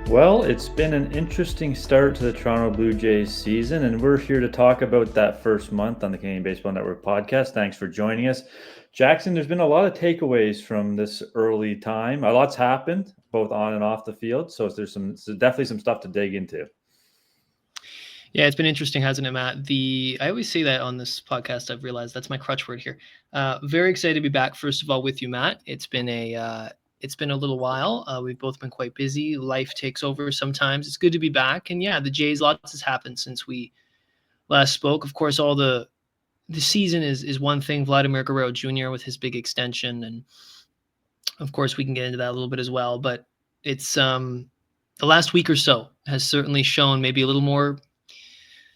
Well, it's been an interesting start to the Toronto Blue Jays season, and we're here to talk about that first month on the Canadian Baseball Network podcast. Thanks for joining us. Jackson, there's been a lot of takeaways from this early time. A lot's happened, both on and off the field, so there's definitely some stuff to dig into. Yeah, it's been interesting, hasn't it, Matt? I always say that on this podcast. I've realized that's my crutch word here. Very excited to be back. First of all, with you, Matt. It's been a little while. We've both been quite busy. Life takes over sometimes. It's good to be back. And yeah, the Jays, lots has happened since we last spoke. Of course, all the season is one thing. Vladimir Guerrero Jr. with his big extension, and of course we can get into that a little bit as well. But it's the last week or so has certainly shown maybe a little more.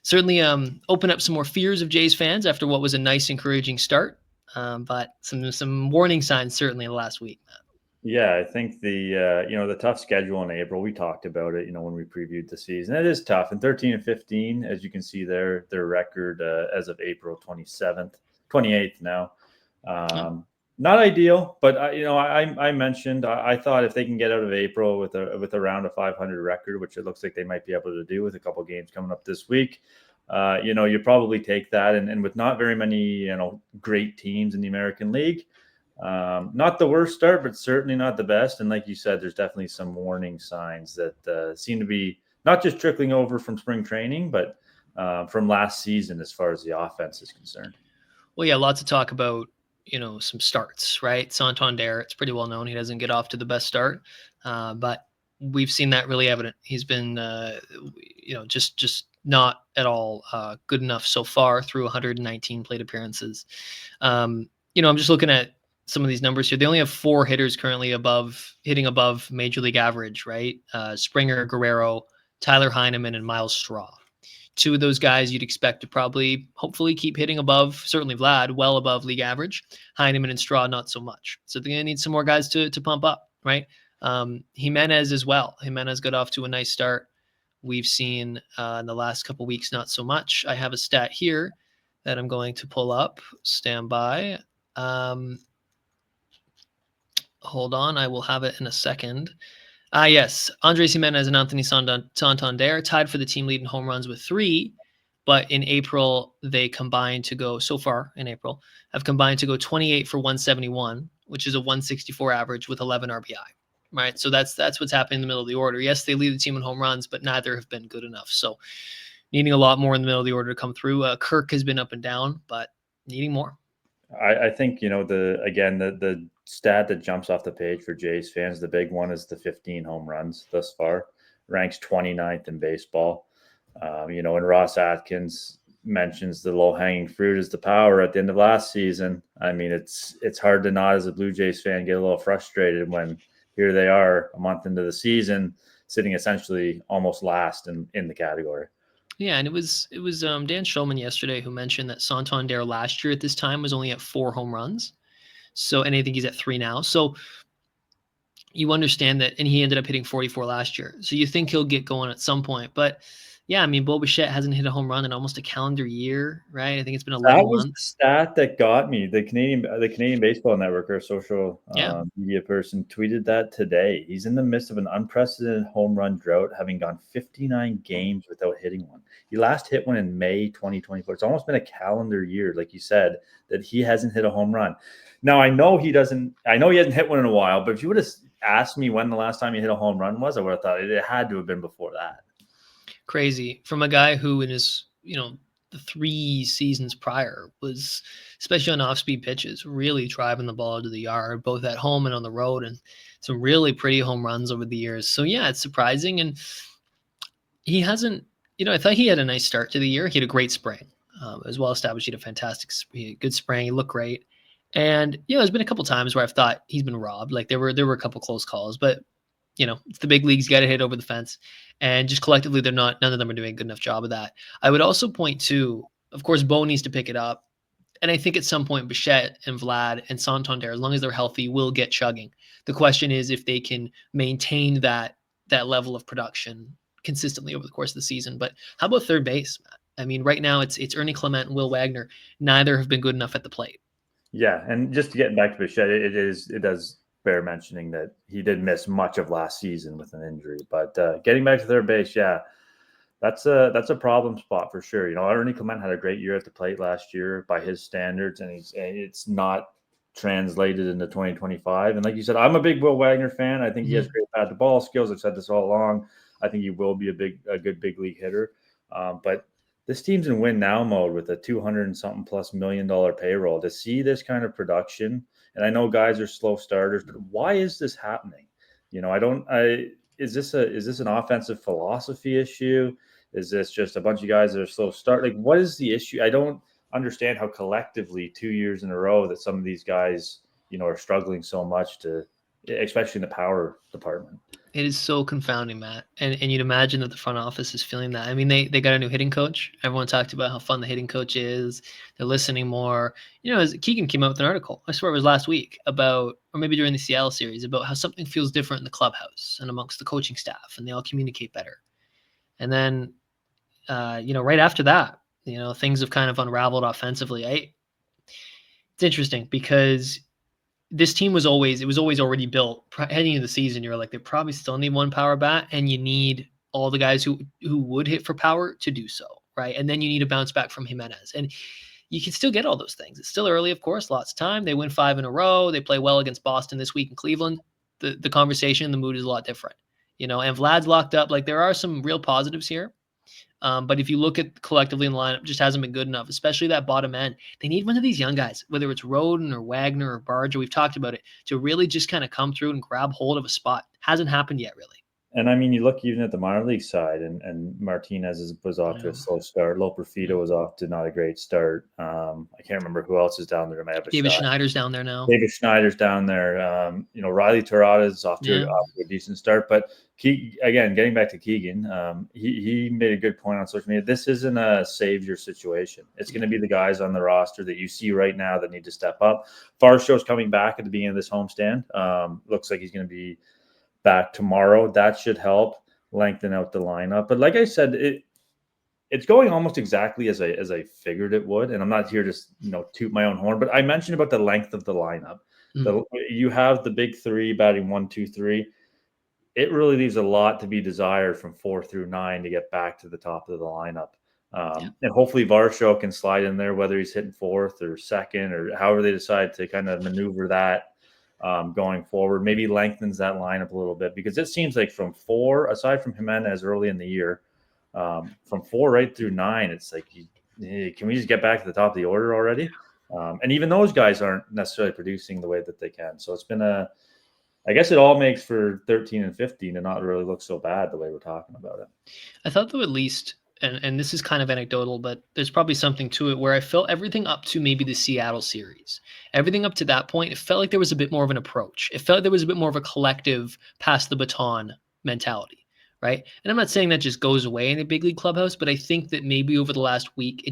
Certainly open up some more fears of Jays fans after what was a nice, encouraging start. But some warning signs certainly in the last week. Yeah, I think the tough schedule in April, we talked about it, when we previewed the season. It is tough. And 13 and 15, as you can see there, their record as of April 28th now. Not ideal, but I mentioned I thought if they can get out of April with around a 500 record, which it looks like they might be able to do with a couple games coming up this week, you probably take that. And with not very many great teams in the American League, not the worst start, but certainly not the best. And like you said, there's definitely some warning signs that seem to be not just trickling over from spring training, but from last season as far as the offense is concerned. Well, yeah, lots of talk about some starts, right? Santander, it's pretty well known he doesn't get off to the best start, but we've seen that really evident. He's been just not at all good enough so far through 119 plate appearances. I'm just looking at some of these numbers here. They only have 4 hitters currently hitting above major league average, right? Springer, Guerrero, Tyler Heineman, and Miles Straw. 2 of those guys you'd expect to hopefully keep hitting above, certainly Vlad, well above league average. Heineman and Straw, not so much. So they're going to need some more guys to pump up, right? Jimenez as well. Jimenez got off to a nice start. We've seen in the last couple weeks, not so much. I have a stat here that I'm going to pull up. Stand by. Hold on. I will have it in a second. Yes, Andres Jimenez and Anthony Santander tied for the team lead in home runs with 3, but in April they combined to go, so far in April, have combined to go 28 for 171, which is a 164 average with 11 RBI, right? So that's what's happening in the middle of the order. Yes, they lead the team in home runs, but neither have been good enough. So needing a lot more in the middle of the order to come through. Kirk has been up and down, but needing more. I think, the stat that jumps off the page for Jays fans, the big one is the 15 home runs thus far, ranks 29th in baseball. And Ross Atkins mentions the low-hanging fruit is the power at the end of last season. I mean, it's hard to not, as a Blue Jays fan, get a little frustrated when here they are a month into the season, sitting essentially almost last in the category. Yeah, and it was Dan Shulman yesterday who mentioned that Santander last year at this time was only at 4 home runs. So, and I think he's at 3 now. So you understand that, and he ended up hitting 44 last year. So you think he'll get going at some point. But yeah, I mean, Bo Bichette hasn't hit a home run in almost a calendar year, right? I think it's been 11 That was months. the stat that got me. The Canadian Baseball Network, our social media person, tweeted that today. He's in the midst of an unprecedented home run drought, having gone 59 games without hitting one. He last hit one in May 2024. It's almost been a calendar year, like you said, that he hasn't hit a home run. Now, I know he hasn't hit one in a while, but if you would have asked me when the last time he hit a home run was, I would have thought it had to have been before that. Crazy. From a guy who in his, the 3 seasons prior was, especially on off-speed pitches, really driving the ball to the yard, both at home and on the road, and some really pretty home runs over the years. So yeah, it's surprising. And he hasn't, I thought he had a nice start to the year. He had a great spring. It was well established. He had a good spring. He looked great. And, there's been a couple times where I've thought he's been robbed. Like there were a couple close calls, but it's the big leagues. You got to hit over the fence, and just collectively, none of them are doing a good enough job of that. I would also point to, of course, Bo needs to pick it up. And I think at some point, Bichette and Vlad and Santander, as long as they're healthy, will get chugging. The question is if they can maintain that level of production consistently over the course of the season. But how about third base, Matt? I mean, right now it's Ernie Clement and Will Wagner. Neither have been good enough at the plate. Yeah, and just to get back to Bichette, it does bear mentioning that he did miss much of last season with an injury. But getting back to third base, yeah, that's a problem spot for sure. Ernie Clement had a great year at the plate last year by his standards, and it's not translated into 2025. And like you said, I'm a big Will Wagner fan. I think he has great bat to ball skills. I've said this all along. I think he will be a good big league hitter. But this team's in win now mode with a 200 and something plus $million payroll. To see this kind of production, and I know guys are slow starters, but why is this happening? Is this an offensive philosophy issue? Is this just a bunch of guys that are slow start? Like, what is the issue? I don't understand how collectively 2 years in a row that some of these guys, are struggling so much especially in the power department. It is so confounding, Matt. And you'd imagine that the front office is feeling that. I mean, they got a new hitting coach. Everyone talked about how fun the hitting coach is. They're listening more. As Keegan came out with an article, I swear it was last week, about, or maybe during the Seattle series, about how something feels different in the clubhouse and amongst the coaching staff, and they all communicate better. And then, right after that, things have kind of unraveled offensively. It's interesting because this team was always already built heading into the season. You're like, they probably still need one power bat, and you need all the guys who would hit for power to do so, right? And then you need a bounce back from Jimenez, and you can still get all those things. It's still early, of course, lots of time. They win 5 in a row. They play well against Boston this week in Cleveland. The conversation, the mood is a lot different, and Vlad's locked up. Like, there are some real positives here. But if you look at collectively in the lineup, just hasn't been good enough, especially that bottom end. They need one of these young guys, whether it's Roden or Wagner or Barger, we've talked about it, to really just kind of come through and grab hold of a spot. Hasn't happened yet, really. And I mean, you look even at the minor league side, and Martinez was off to a slow start. Loperfido was off to not a great start. I can't remember who else is down there. David Schneider's down there now. David Schneider's down there. Riley Torada is off to a decent start. But again, getting back to Keegan, he made a good point on social media. This isn't a savior situation. It's going to be the guys on the roster that you see right now that need to step up. Varshow's coming back at the beginning of this homestand. Looks like he's going to be back tomorrow. That should help lengthen out the lineup. But like I said, it's going almost exactly as I figured it would. And I'm not here to toot my own horn, but I mentioned about the length of the lineup. You have the big three batting 1, 2, 3. It really leaves a lot to be desired from 4 through 9 to get back to the top of the lineup. And hopefully Varsho can slide in there, whether he's hitting 4th or 2nd or however they decide to kind of maneuver that. Going forward, maybe lengthens that lineup a little bit, because it seems like from 4, aside from Jimenez early in the year, from 4 right through 9, it's like, can we just get back to the top of the order already? And even those guys aren't necessarily producing the way that they can. So it's been I guess it all makes for 13 and 15 and not really look so bad the way we're talking about it. I thought, though, at least, and this is kind of anecdotal, but there's probably something to it, where I felt everything up to maybe the Seattle series, everything up to that point, it felt like there was a bit more of an approach. It felt like there was a bit more of a collective pass the baton mentality, right? And I'm not saying that just goes away in a big league clubhouse, but I think that maybe over the last week,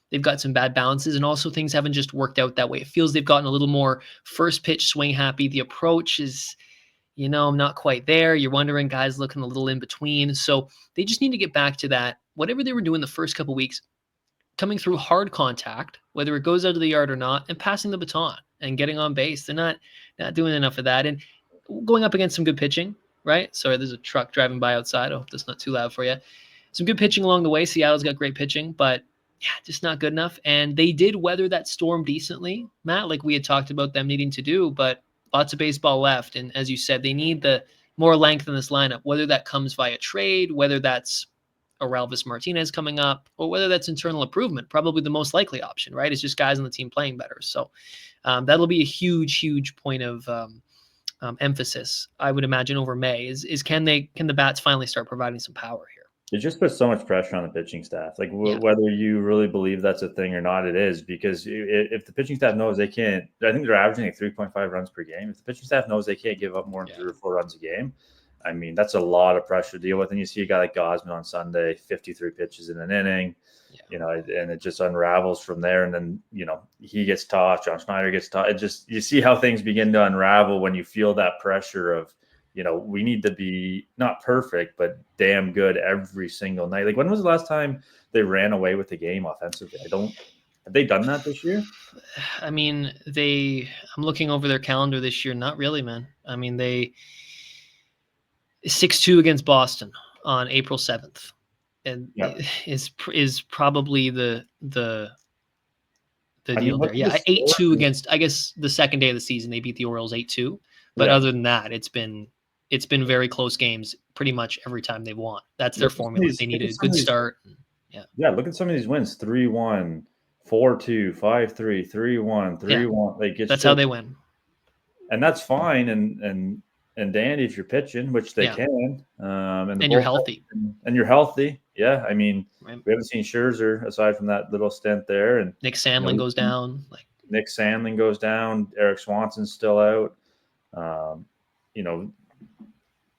they've got some bad balances, and also things haven't just worked out that way. It feels they've gotten a little more first pitch swing happy. The approach is, I'm not quite there. You're wondering, guys looking a little in between. So they just need to get back to that. Whatever they were doing the first couple weeks, coming through hard contact, whether it goes out of the yard or not, and passing the baton and getting on base. They're not doing enough of that. And going up against some good pitching, right? Sorry, there's a truck driving by outside. I hope that's not too loud for you. Some good pitching along the way. Seattle's got great pitching, but just not good enough. And they did weather that storm decently, Matt, like we had talked about them needing to do, but lots of baseball left. And as you said, they need the more length in this lineup, whether that comes via trade, whether that's Orelvis Martinez coming up, or whether that's internal improvement. Probably the most likely option, right? It's just guys on the team playing better. So that'll be a huge, huge point of emphasis, I would imagine, over May is can the bats finally start providing some power here? It just puts so much pressure on the pitching staff. Like whether you really believe that's a thing or not, it is, because if the pitching staff knows they can't, I think they're averaging like 3.5 runs per game. If the pitching staff knows they can't give up more than 3 or 4 runs a game, I mean, that's a lot of pressure to deal with. And you see a guy like Gausman on Sunday, 53 pitches in an inning, and it just unravels from there. And then, he gets tossed, John Schneider gets tossed. You see how things begin to unravel when you feel that pressure of, we need to be not perfect, but damn good every single night. Like, when was the last time they ran away with the game offensively? Have they done that this year? I mean, I'm looking over their calendar this year. Not really, man. I mean, they 6-2 against Boston on April 7th, and Yeah. is probably the I mean, deal there. look at the Yeah, score. 8-2 against, I guess, the second day of the season. They beat the Orioles 8-2. But Yeah. other than that, it's been very close games pretty much every time they've won. That's their Look at some of formula. these. They need Look at a some good of these. start. Yeah. Yeah, look at some of these wins: 3-1, 4-2, 5-3, 3-1, Yeah. 3-1. Like it's That's how just, they win. and that's fine. And dandy if you're pitching, which they Yeah. can. And the And you're bullpen, healthy. and you're healthy. Yeah, I mean, Right? we haven't seen Scherzer aside from that little stint there, and Nick Sandlin goes down. Like Nick Sandlin goes down. Eric Swanson's still out. Um, you know,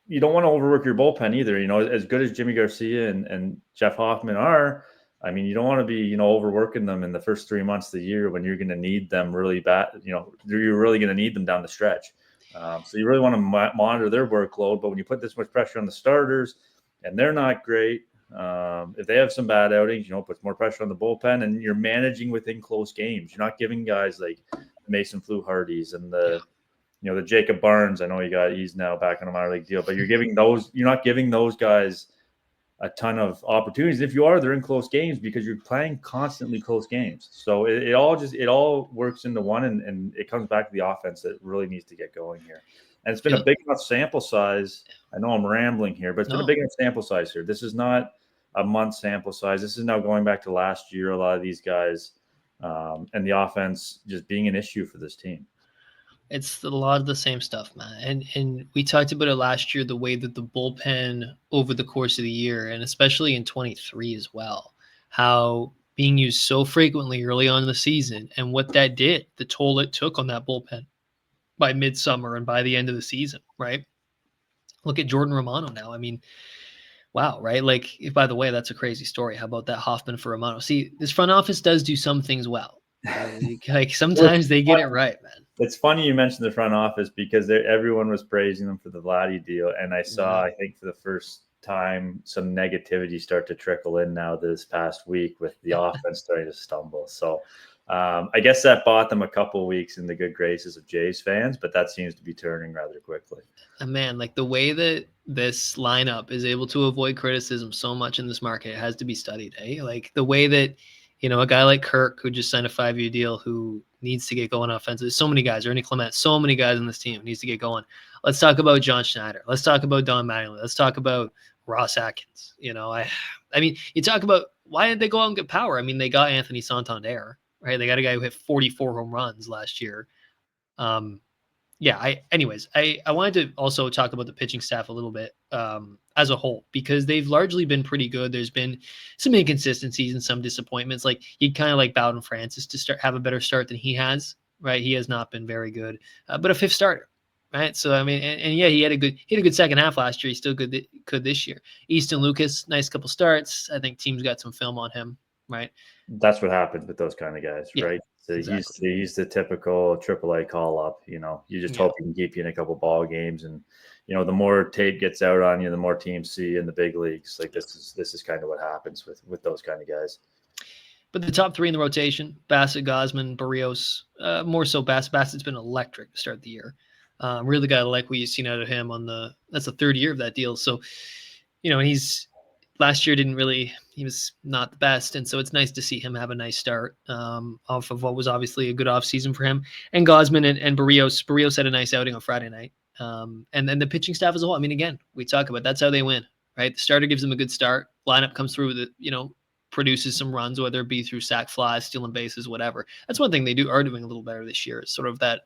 you don't want to overwork your bullpen either. You know, as good as Jimmy Garcia and Jeff Hoffman are, I mean, you don't want to be, overworking them in the first 3 months of the year when you're going to need them really bad. You're really going to need them down the stretch. So you really want to monitor their workload. But when you put this much pressure on the starters and they're not great, if they have some bad outings, it puts more pressure on the bullpen, and you're managing within close games. You're not giving guys like Mason Fluharty's and the Jacob Barnes. I know he's now back on a minor league deal, but you're not giving those guys a ton of opportunities. If you are, they're in close games because you're playing constantly close games. So it all works into one, and it comes back to the offense that really needs to get going here. And it's been a big enough sample size. I know I'm rambling here, but it's been a big enough sample size here. This is not a month sample size. This is now going back to last year. A lot of these guys and the offense just being an issue for this team. It's a lot of the same stuff, man. And we talked about it last year, the way that the bullpen over the course of the year, and especially in 23 as well, how being used so frequently early on in the season and what that did, the toll it took on that bullpen by midsummer and by the end of the season, right? Look at Jordan Romano now. I mean, wow, right? Like, by the way, that's a crazy story. How about that Hoffman for Romano? See, this front office does do some things well. Like sometimes they get it right, man. It's funny you mentioned the front office because everyone was praising them for the Vladdy deal, and I saw, I think for the first time, some negativity start to trickle in now this past week with the offense starting to stumble. So I guess that bought them a couple of weeks in the good graces of Jays fans, but that seems to be turning rather quickly. And man, like the way that this lineup is able to avoid criticism so much in this market has to be studied. Like the way that, a guy like Kirk, who just signed a 5-year deal, who needs to get going offensively. So many guys, Ernie Clement, so many guys on this team needs to get going. Let's talk about John Schneider. Let's talk about Don Mattingly. Let's talk about Ross Atkins. I mean, you talk about why didn't they go out and get power? I mean, they got Anthony Santander, right? They got a guy who hit 44 home runs last year. Anyways, I wanted to also talk about the pitching staff a little bit as a whole, because they've largely been pretty good. There's been some inconsistencies and some disappointments. Like you'd kind of like Bowden Francis to have a better start than he has, right? He has not been very good, but a fifth starter, right? So, I mean, and yeah, he had a good second half last year. He's still could this year. Easton Lucas, nice couple starts. I think teams got some film on him, right? That's what happens with those kind of guys, right? So exactly. he's the typical AAA call up. You just hope he can keep you in a couple ball games, and the more tape gets out on you, the more teams see in the big leagues. Like this is kind of what happens with those kind of guys. But the top three in the rotation: Bassett, Gausman, Barrios. More so Bassett. Bassett's been electric to start the year. Really got to like what you've seen out of him that's the third year of that deal. So, and he's last year he was not the best. And so it's nice to see him have a nice start off of what was obviously a good offseason for him. And Gausman and Barrios had a nice outing on Friday night. And then the pitching staff as a whole. I mean, again, we talk about that's how they win, right? The starter gives them a good start. Lineup comes through with it, produces some runs, whether it be through sac flies, stealing bases, whatever. That's one thing they are doing a little better this year. Is sort of that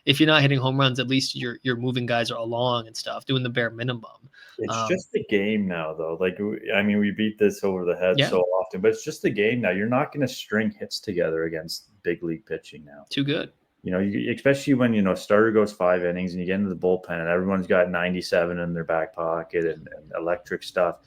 if you're not hitting home runs, at least you're moving guys along and stuff, doing the bare minimum. It's just the game now, though. Like, I mean, we beat this over the head so often, but it's just the game now. You're not going to string hits together against big league pitching now. Too good. Especially when, starter goes 5 innings and you get into the bullpen and everyone's got 97 in their back pocket and electric stuff.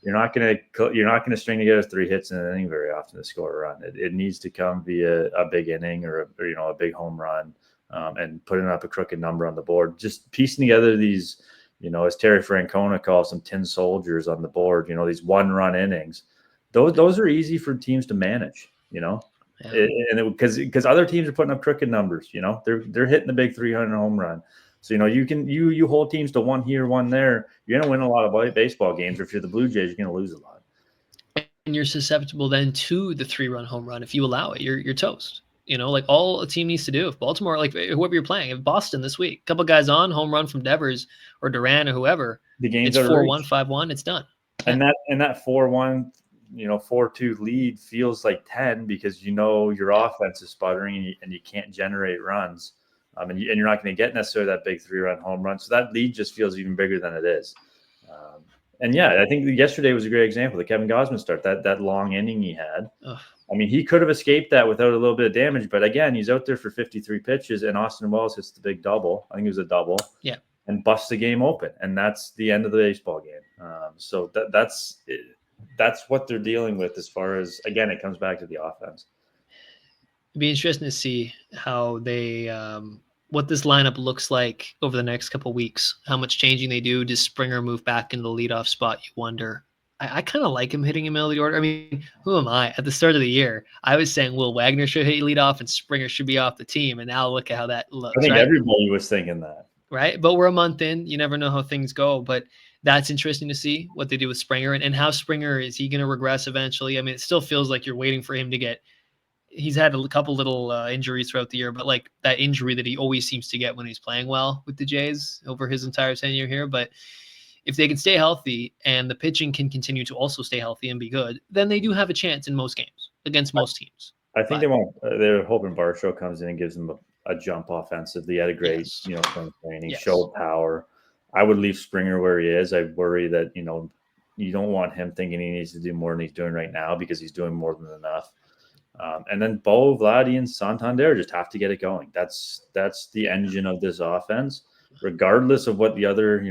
You're not going to string together 3 hits in an inning very often to score a run. It needs to come via a big inning or a big home run and putting up a crooked number on the board. Just piecing together these, as Terry Francona calls them, tin soldiers on the board. These 1-run innings. Those are easy for teams to manage. And because other teams are putting up crooked numbers, they're hitting the big 300 home run. So you hold teams to one here, one there. You're gonna win a lot of baseball games. Or if you're the Blue Jays, you're gonna lose a lot. And you're susceptible then to the 3-run home run. If you allow it, you're toast. Like all a team needs to do. If Baltimore, like whoever you're playing, if Boston this week, a couple guys on, home run from Devers or Duran or whoever, the game's it's 4-1, 5-1, it's done. And that 4-1, 4-2 lead feels like 10 because your offense is sputtering and you can't generate runs. And you're not going to get necessarily that big 3-run home run. So that lead just feels even bigger than it is. And I think yesterday was a great example. The Kevin Gausman start, that long inning he had. Ugh. I mean, he could have escaped that without a little bit of damage. But again, he's out there for 53 pitches, and Austin Wells hits the big double. I think it was a double. Yeah. And busts the game open. And that's the end of the baseball game. So that's what they're dealing with as far as, again, it comes back to the offense. It'd be interesting to see how they what this lineup looks like over the next couple of weeks, how much changing they do. Does Springer move back into the leadoff spot? You wonder. I kind of like him hitting in the middle of the order. I mean, who am I? At the start of the year, I was saying Will Wagner should hit leadoff and Springer should be off the team. And now look at how that looks. I think everybody was thinking that. Right? But we're a month in. You never know how things go. But that's interesting to see what they do with Springer and how Springer, is he going to regress eventually? I mean, it still feels like you're waiting for him to get – he's had a couple little injuries throughout the year, but like that injury that he always seems to get when he's playing well with the Jays over his entire tenure here. But if they can stay healthy and the pitching can continue to also stay healthy and be good, then they do have a chance in most games against most teams. I think they're hoping Barshow comes in and gives them a jump offensively. He had a great, spring training. He showed power. I would leave Springer where he is. I worry that, you don't want him thinking he needs to do more than he's doing right now because he's doing more than enough. And then Bo, Vladdy, and Santander just have to get it going. That's the engine of this offense, regardless of what the other,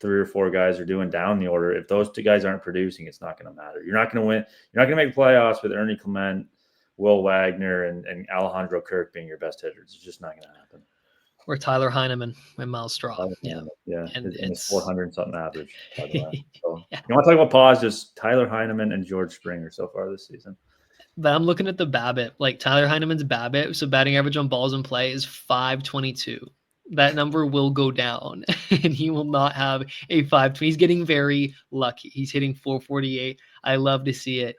3 or 4 guys are doing down the order. If those 2 guys aren't producing, it's not going to matter. You're not going to win. You're not going to make playoffs with Ernie Clement, Will Wagner, and Alejandro Kirk being your best hitters. It's just not going to happen. Or Tyler Heineman and Miles Straw. And it's 400 something average. By the way. So you want to talk about positives? Tyler Heineman and George Springer so far this season. But I'm looking at the BABIP, like Tyler Heineman's BABIP. So batting average on balls in play is .522. That number will go down, and he will not have a 5. He's getting very lucky. He's hitting .448. I love to see it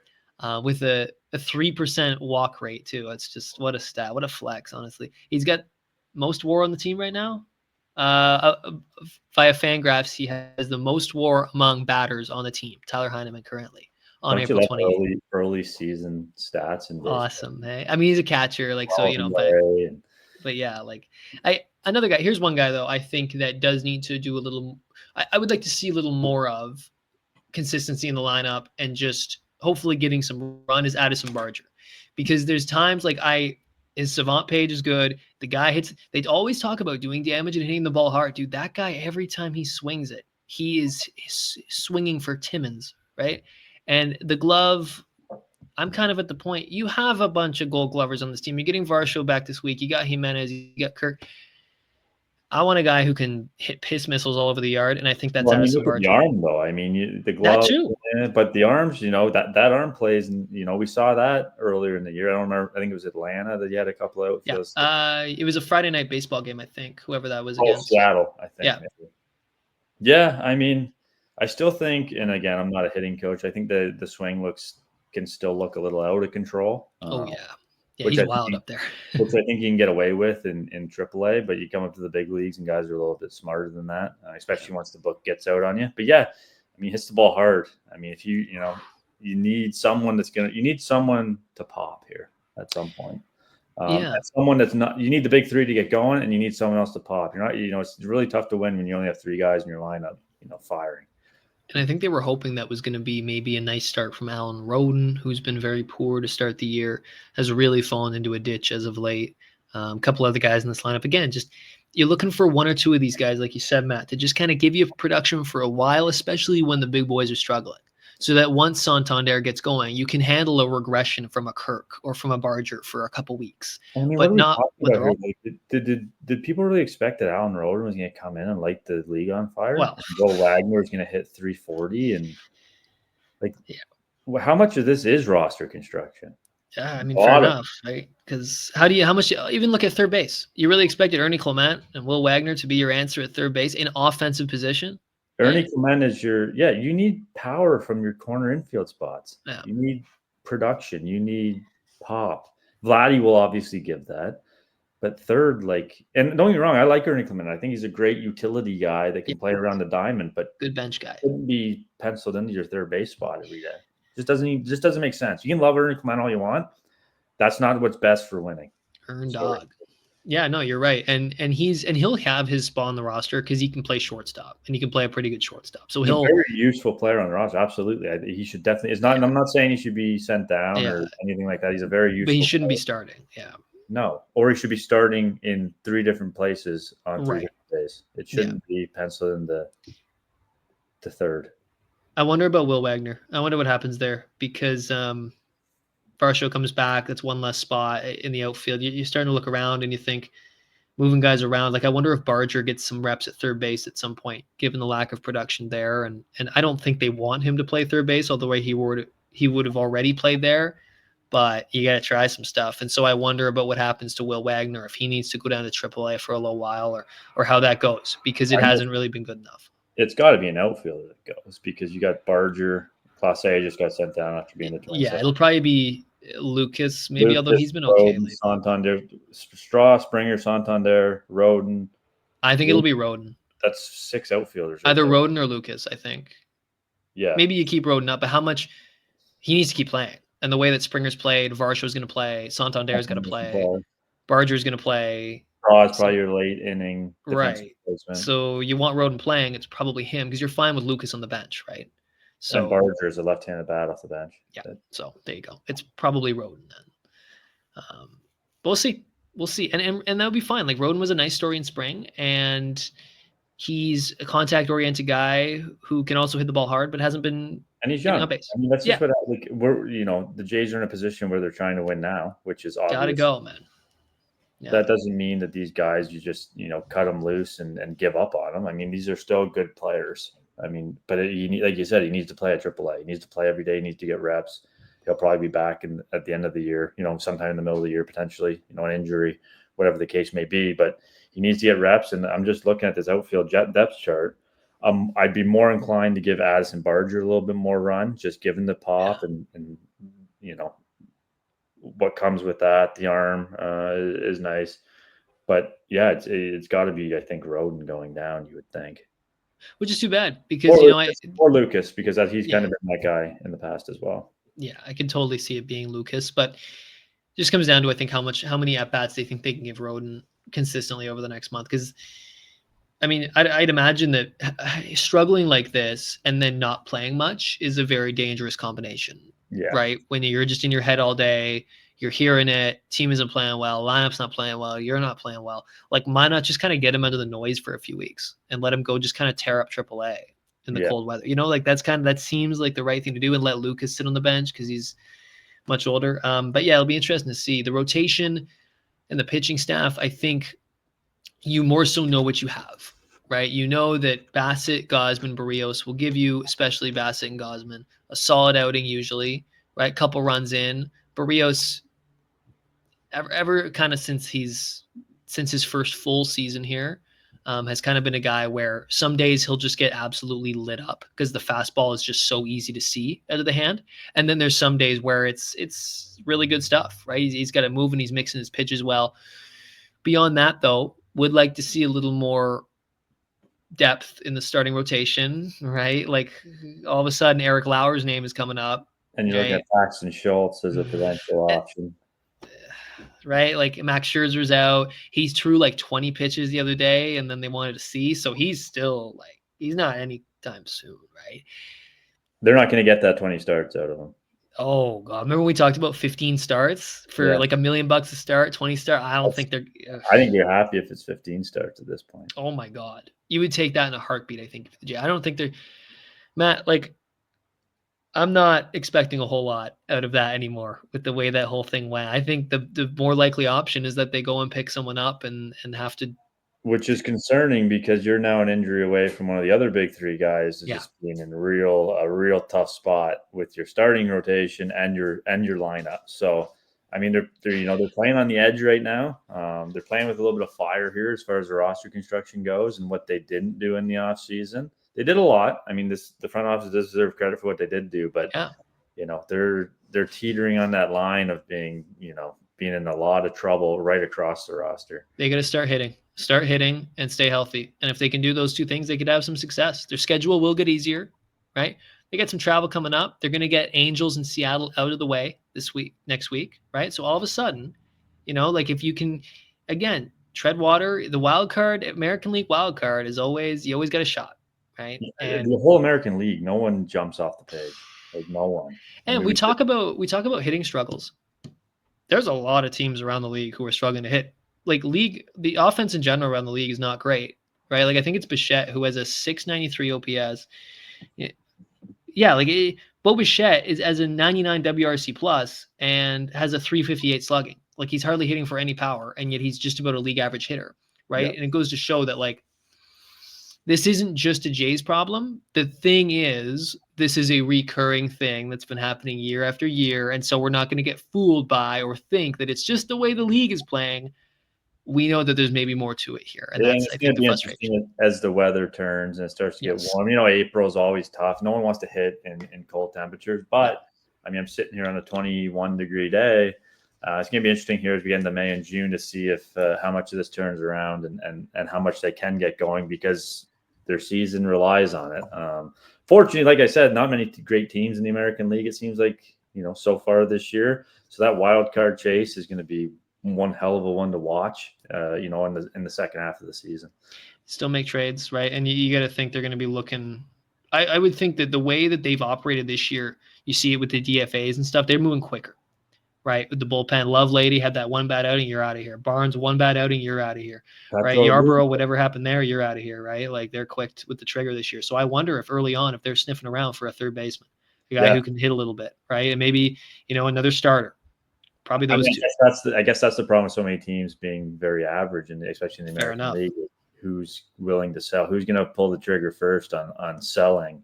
with a 3% walk rate too. It's just what a stat, what a flex. Honestly, he's got most WAR on the team right now. Via Fangraphs, he has the most WAR among batters on the team. Tyler Heineman currently on April 28th. Early season stats and awesome. Hey, I mean, he's a catcher, like so, but yeah, like another guy. Here's one guy though. I think that does need to do a little. I would like to see a little more of consistency in the lineup and just hopefully getting some run is Addison Barger, because there's times like his savant page is good. The guy hits. They always talk about doing damage and hitting the ball hard, dude. That guy, every time he swings it, he is swinging for Timmons, right? And the glove. I'm kind of at the point. You have a bunch of Gold Glovers on this team. You're getting Varsho back this week. You got Jimenez. You got Kirk. I want a guy who can hit piss missiles all over the yard, and I think that's Addison Barger. The arm, though. I mean, the glove, that too. But the arms, that arm plays, and we saw that earlier in the year. I don't remember. I think it was Atlanta that you had a couple of outfields. Yeah, it was a Friday night baseball game, I think. Whoever that was against. Seattle, I think. Yeah. Yeah, I mean, I still think, and again, I'm not a hitting coach. I think the swing can still look a little out of control. Yeah, he's wild up there. Which I think you can get away with in AAA, but you come up to the big leagues and guys are a little bit smarter than that, especially once the book gets out on you. But yeah, I mean, hits the ball hard. I mean, if you need someone you need someone to pop here at some point. Someone that's not, you need the big 3 to get going, and you need someone else to pop. You're not, it's really tough to win when you only have 3 guys in your lineup, firing. And I think they were hoping that was going to be maybe a nice start from Alan Roden, who's been very poor to start the year, has really fallen into a ditch as of late. A couple other guys in this lineup. Again, just you're looking for 1 or 2 of these guys, like you said, Matt, to just kind of give you production for a while, especially when the big boys are struggling. So that once Santander gets going, you can handle a regression from a Kirk or from a Barger for a couple weeks. I mean, but not when they're all... Did people really expect that Alan Roden was going to come in and light the league on fire? Well, Will Wagner is going to hit 340 and how much of this is roster construction? Yeah, I mean, A fair lot of enough, right? Because how much, even look at third base? You really expected Ernie Clement and Will Wagner to be your answer at third base in offensive position, Ernie right? Clement is you need power from your corner infield spots. Yeah, You need production. You need pop. Vladdy will obviously give that. But third, and don't get me wrong, I like Ernie Clement. I think he's a great utility guy that yeah, can play around the diamond, but good bench guy. shouldn't be penciled into your third base spot every day. Just doesn't make sense. You can love Ernie Clement all you want. That's not what's best for winning. Earn Sorry. dog. Yeah, no, you're right. And he'll have his spot on the roster because he can play shortstop and he can play a pretty good shortstop. So He's a he'll very useful player on the roster. Absolutely. He should definitely. It's not. yeah, And I'm not saying he should be sent down yeah. or anything like that. He's a very But he useful shouldn't be player. starting. Yeah. No, or he should be starting in 3 different places on 3 Right. different days. It Yeah. shouldn't be penciled in the third. I wonder about Will Wagner. I wonder what happens there because Varsho comes back. That's one less spot in the outfield. You're starting to look around and you think moving guys around. Like I wonder if Barger gets some reps at third base at some point, given the lack of production there. And I don't think they want him to play third base, although he would have already played there. But you got to try some stuff. And so I wonder about what happens to Will Wagner if he needs to go down to AAA for a little while or how that goes because it hasn't really been good enough. It's got to be an outfielder that goes because you got Barger. Class A just got sent down after being the 27th. Yeah, it'll probably be Lucas, maybe, although he's been okay. Roden, Santander, Straw, Springer, Santander, Roden. I think it'll be Roden. That's 6 outfielders. Right Either there. Roden or Lucas, I think. Yeah. Maybe you keep Roden up, but how much he needs to keep playing. And the way that Springer's played, Varsho's going to play, Santander's going to play, Barger's going to play. Straw is probably your late inning right. Replacement. So you want Roden playing, it's probably him because you're fine with Lucas on the bench, right? So and Barger is a left-handed bat off the bench. Yeah. So there you go. It's probably Roden then. But we'll see. We'll see. And that'll be fine. Like Roden was a nice story in spring, and he's a contact-oriented guy who can also hit the ball hard, but hasn't been. And he's young. Base. I mean, that's just what we're. The Jays are in a position where they're trying to win now, which is obvious. Gotta go, man. Yeah. That doesn't mean that these guys you just cut them loose and give up on them. I mean, these are still good players. I mean, but like you said, he needs to play at AAA. He needs to play every day. He needs to get reps. He'll probably be back at the end of the year, sometime in the middle of the year, potentially, an injury, whatever the case may be. But he needs to get reps. And I'm just looking at this outfield depth chart. I'd be more inclined to give Addison Barger a little bit more run, just given the pop and what comes with that. The arm is nice. But, yeah, it's got to be, I think, Roden going down, you would think. Which is too bad because, or Lucas, because he's kind of been that guy in the past as well. Yeah, I can totally see it being Lucas, but it just comes down to, I think, how many at-bats they think they can give Roden consistently over the next month. Because, I mean, I'd imagine that struggling like this and then not playing much is a very dangerous combination. Yeah. Right? When you're just in your head all day, you're hearing it, team isn't playing well, lineup's not playing well, you're not playing well. Like, why not just kind of get him under the noise for a few weeks and let him go just kind of tear up AAA in the cold weather? That seems like the right thing to do, and let Lucas sit on the bench because he's much older. But yeah, it'll be interesting to see the rotation and the pitching staff. I think you more so know what you have, right? You know that Bassett, Gausman, Barrios will give you, especially Bassett and Gausman, a solid outing usually, right? Couple runs in. Barrios, ever kind of since his first full season here, has kind of been a guy where some days he'll just get absolutely lit up because the fastball is just so easy to see out of the hand. And then there's some days where it's really good stuff, right? He's got to move and he's mixing his pitches well. Beyond that, though, would like to see a little more depth in the starting rotation, right? Like all of a sudden Eric Lauer's name is coming up. And you look at Paxton Schultz as a potential option. Right? Like Max Scherzer's out. He threw like 20 pitches the other day and then they wanted to see. So he's still he's not anytime soon, right? They're not going to get that 20 starts out of him. Oh, God. Remember when we talked about 15 starts for like $1 million a start, 20 start? I think you're happy if it's 15 starts at this point. Oh, my God. You would take that in a heartbeat, I think. I don't think they're – Matt, I'm not expecting a whole lot out of that anymore with the way that whole thing went. I think the more likely option is that they go and pick someone up and have to. Which is concerning because you're now an injury away from one of the other big 3 guys just being in a real tough spot with your starting rotation and your lineup. So I mean, they're playing on the edge right now. They're playing with a little bit of fire here as far as the roster construction goes and what they didn't do in the offseason. They did a lot. I mean, the front office does deserve credit for what they did do, but Yeah. They're teetering on that line of being in a lot of trouble right across the roster. They got to start hitting and stay healthy. And if they can do those two things, they could have some success. Their schedule will get easier, right? They got some travel coming up. They're going to get Angels in Seattle out of the way next week, right? So all of a sudden, like if you can, again, tread water, the wild card, American League wild card is always, you always got a shot, right? And the whole American League, no one jumps off the page. Like no one. And we talk about hitting struggles. There's a lot of teams around the league who are struggling to hit. Like the offense in general around the league is not great, right? Like I think it's Bichette who has a 693 OPS. Yeah, Bo Bichette is as a 99 WRC plus and has a 358 slugging. Like he's hardly hitting for any power, and yet he's just about a league average hitter, right? Yeah. And it goes to show that this isn't just a Jays problem. The thing is, this is a recurring thing that's been happening year after year. And so we're not going to get fooled by or think that it's just the way the league is playing. We know that there's maybe more to it here. And that's, I think, the frustration. As the weather turns and it starts to get warm. April is always tough. No one wants to hit in cold temperatures. But, I mean, I'm sitting here on a 21-degree day. It's going to be interesting here as we get into May and June to see if how much of this turns around and how much they can get going because their season relies on it. Fortunately, like I said, not many great teams in the American League, it seems like, so far this year. So that wild card chase is going to be one hell of a one to watch, in the second half of the season. Still make trades, right? And you got to think they're going to be looking. I would think that the way that they've operated this year, you see it with the DFAs and stuff, they're moving quicker. Right, with the bullpen. Lovelady had that one bad outing, you're out of here. Barnes, one bad outing, you're out of here. Right, Yarborough, whatever happened there, you're out of here. Right, like they're quick with the trigger this year. So I wonder if early on, if they're sniffing around for a third baseman, a guy who can hit a little bit, right, and maybe another starter. Probably those two. I guess that's the problem with so many teams being very average, and especially in the American League. Who's willing to sell? Who's going to pull the trigger first on selling?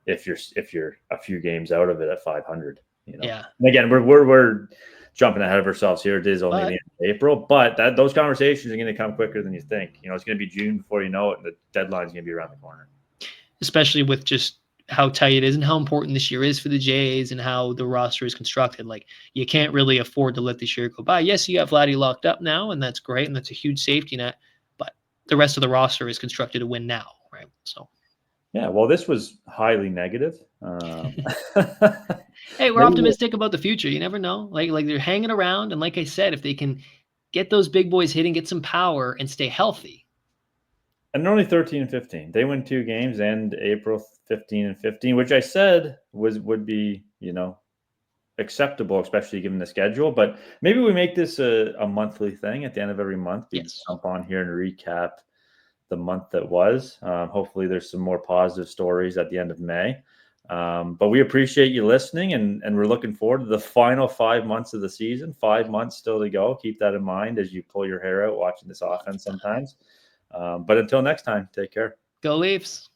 If you're a few games out of it at 500. Yeah. And again, we're jumping ahead of ourselves here. It is only the end of April, but those conversations are going to come quicker than you think. It's going to be June before you know it, and the deadline's going to be around the corner. Especially with just how tight it is and how important this year is for the Jays and how the roster is constructed. Like you can't really afford to let this year go by. Yes, you have Vladdy locked up now, and that's great, and that's a huge safety net. But the rest of the roster is constructed to win now, right? So. Yeah, well, this was highly negative. Hey, we're optimistic about the future. You never know. Like they're hanging around, and like I said, if they can get those big boys hitting, get some power, and stay healthy. And they're only 13-15. They win 2 games, and April 15-15, which I said would be acceptable, especially given the schedule. But maybe we make this a monthly thing at the end of every month. Yes. Jump on here and recap the month that was. Hopefully there's some more positive stories at the end of May. But we appreciate you listening, and we're looking forward to the final 5 months of the season. 5 months still to go. Keep that in mind as you pull your hair out watching this offense sometimes. But until next time, take care. Go Leafs.